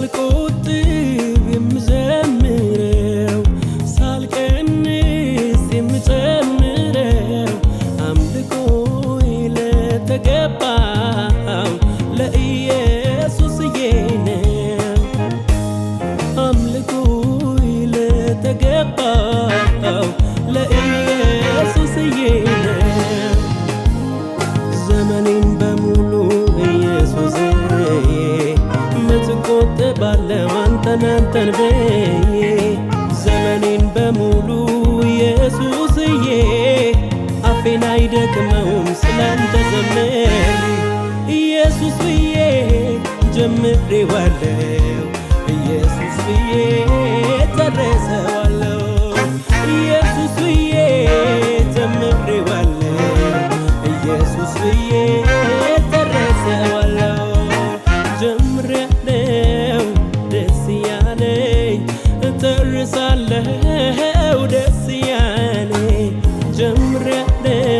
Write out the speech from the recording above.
ሳልቆጥብ የምዘምረው ሳልቀንስ የምጨምረው አምልኮዬ ለተገባው ለኢየሱስዬ ነው። አምልኮዬ ለተገባው ለኢየሱስዬ ነው። ዘመኔን በሙሉ ኢየሱስዬ እቆጥባለሁ አንተን ብዬ ዘመኔን በሙሉ ኢየሱስዬ አፌን አይደክመውም ስላንተ ዘምሬ ኢየሱስ ብዬ ጀምሬዋለሁ ኢየሱስ ብዬ ጨርሰዋለሁ ኢየሱስ ብዬ ጀምሬዋለሁ ኢየሱስ ብዬ ጨርሰዋለሁ ጀምሬያለሁ ደስ ያለኝ እጨርሳለሁ ደስ ያለኝ ጀምሬያለሁ